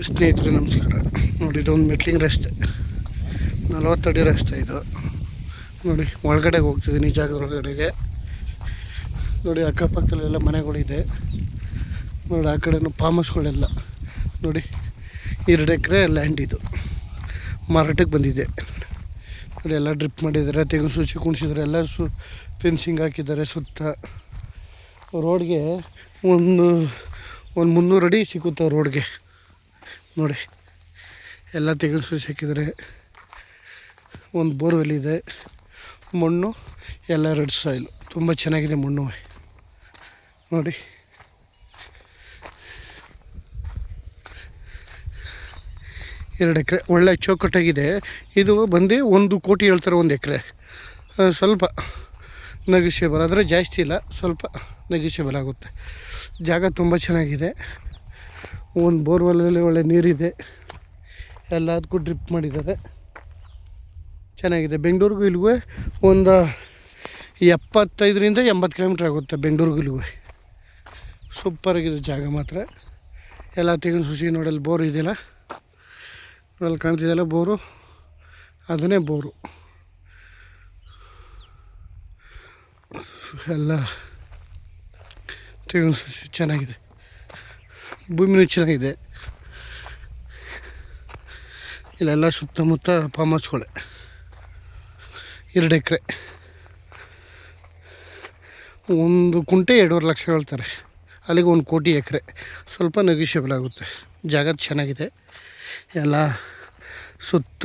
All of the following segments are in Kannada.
ಸ್ನೇಹಿತರೆ ನಮಸ್ಕಾರ. ನೋಡಿ, ಇದೊಂದು ಮೆಟ್ಲಿಂಗ್ ರಸ್ತೆ, 40 ಅಡಿ ರಸ್ತೆ ಇದು. ನೋಡಿ, ಒಳಗಡೆಗೆ ಹೋಗ್ತಿದ್ದೀನಿ, ಈ ಜಾಗದ ಒಳಗಡೆಗೆ. ನೋಡಿ, ಅಕ್ಕಪಕ್ಕದಲ್ಲೆಲ್ಲ ಮನೆಗಳಿದೆ. ನೋಡಿ, ಆ ಕಡೆನೂ ಫಾರ್ಮ್ ಹೌಸ್ಗಳೆಲ್ಲ. ನೋಡಿ, 2 ಎಕರೆ ಲ್ಯಾಂಡ್ ಇದು ಮಾರಾಟಕ್ಕೆ ಬಂದಿದೆ. ನೋಡಿ, ಎಲ್ಲ ಡ್ರಿಪ್ ಮಾಡಿದ್ದಾರೆ, ತೆಂಗಿನ ಸೂಚಿ ಕುಣಿಸಿದ್ದಾರೆ, ಎಲ್ಲ ಫೆನ್ಸಿಂಗ್ ಹಾಕಿದ್ದಾರೆ. ಸುತ್ತ ರೋಡ್ಗೆ ಒಂದು 300 ಅಡಿ ಸಿಗುತ್ತೆ ರೋಡ್ಗೆ. ನೋಡಿ, ಎಲ್ಲ ತೆಂಗಿನ ಸೂಚಿ ಹಾಕಿದ್ದಾರೆ. ಒಂದು ಬೋರ್ವೆಲ್ ಇದೆ. ಮಣ್ಣು ಎಲ್ಲ ರೆಡ್ ಸಾಯಿಲು, ತುಂಬ ಚೆನ್ನಾಗಿದೆ ಮಣ್ಣು. ನೋಡಿ, ಎರಡು ಎಕರೆ ಒಳ್ಳೆ ಚೌಕಟ್ಟಾಗಿದೆ. ಇದು ಬಂದು 1 ಕೋಟಿ ಹೇಳ್ತಾರೆ 1 ಎಕರೆ. ಸ್ವಲ್ಪ ನೆಗೋಷಿಯಬಲ್, ಆದರೆ ಜಾಸ್ತಿ ಇಲ್ಲ, ಸ್ವಲ್ಪ ನೆಗೋಷಿಯಬಲ್ ಆಗುತ್ತೆ. ಜಾಗ ತುಂಬ ಚೆನ್ನಾಗಿದೆ. ಒಂದು ಬೋರ್ವೆಲ್ಲಲ್ಲಿ ಒಳ್ಳೆ ನೀರಿದೆ. ಎಲ್ಲದಕ್ಕೂ ಡ್ರಿಪ್ ಮಾಡಿದ್ದಾರೆ, ಚೆನ್ನಾಗಿದೆ. ಬೆಂಗಳೂರಿಗೂ ಇಲ್ಲಿಗೂ ಒಂದು 75ರಿಂದ 80 ಕಿಲೋಮೀಟ್ರ್ ಆಗುತ್ತೆ ಬೆಂಗಳೂರಿಗೂ ಇಲ್ಲಿಗೂ. ಸೂಪರಾಗಿದೆ ಜಾಗ ಮಾತ್ರ. ಎಲ್ಲ ತೆಂಗಿನ ಸೂಸಿ. ನೋಡಲ್ಲಿ ಬೋರು ಇದೆಯಲ್ಲ, ಅಲ್ಲಿ ಕಾಣ್ತಿದೆಯಲ್ಲ ಬೋರು, ಅದನ್ನೇ ಬೋರು. ಎಲ್ಲ ತೆಂಗಿನ ಸೂಸಿ ಚೆನ್ನಾಗಿದೆ, ಭೂಮಿನೂ ಚೆನ್ನಾಗಿದೆ. ಇಲ್ಲೆಲ್ಲ ಸುತ್ತಮುತ್ತ ಫಾರ್ಮ್ ಹೌಸ್ಗಳೇ. 2 ಎಕರೆ, 1 ಕುಂಟೆ 2.5 ಲಕ್ಷ ಹೇಳ್ತಾರೆ. ಅಲ್ಲಿಗೆ 1 ಕೋಟಿ ಎಕರೆ, ಸ್ವಲ್ಪ ನೆಗೋಷಿಯಬಲ್ ಆಗುತ್ತೆ. ಜಾಗ ಚೆನ್ನಾಗಿದೆ. ಎಲ್ಲ ಸುತ್ತ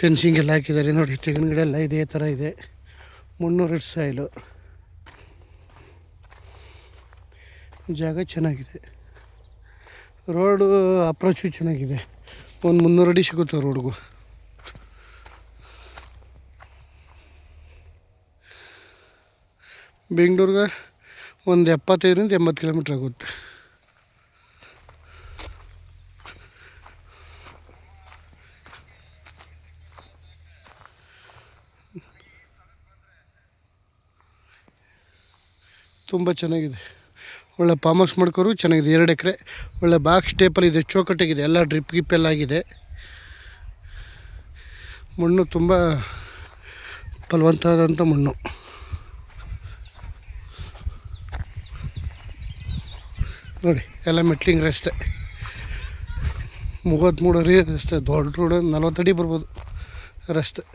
ಫೆನ್ಸಿಂಗ್ ಎಲ್ಲ ಹಾಕಿದ್ದಾರೆ. ನೋಡಿ, ತೆಂಗಿನ ಗಿಡ ಎಲ್ಲ ಇದೇ ಥರ ಇದೆ. 300 ಸಾಯಿಲು. ಜಾಗ ಚೆನ್ನಾಗಿದೆ. ರೋಡು ಅಪ್ರೋಚು ಚೆನ್ನಾಗಿದೆ. ಒಂದು 300 ಅಡಿ ಸಿಗುತ್ತೆ ರೋಡ್ಗೂ. ಬೆಂಗಳೂರಿಗೆ ಒಂದು 75ರಿಂದ 80 ಕಿಲೋಮೀಟ್ರ್ ಆಗುತ್ತೆ. ತುಂಬ ಚೆನ್ನಾಗಿದೆ. ಒಳ್ಳೆ ಫಾರ್ಮ್ ಹೌಸ್ ಮಾಡ್ಕೋರು ಚೆನ್ನಾಗಿದೆ. 2 ಎಕರೆ ಒಳ್ಳೆ ಬಾಕ್ಸ್ ಟೇಪಲ್ಲಿ ಇದೆ, ಚೌಕಟ್ಟಾಗಿದೆ. ಎಲ್ಲ ಡ್ರಿಪ್ ಗಿಪ್ಪೆಲ್ಲ ಆಗಿದೆ. ಮಣ್ಣು ತುಂಬ ಫಲವಂತವಾದಂಥ ಮಣ್ಣು. ನೋಡಿ, ಎಲ್ಲ ಮೆಟ್ಲಿಂಗ್ ರಸ್ತೆ, 33 ಅಡಿ ರಸ್ತೆ. ದೊಡ್ಡ ರೋಡ್, 40 ಅಡಿ ಬರ್ಬೋದು ರಸ್ತೆ.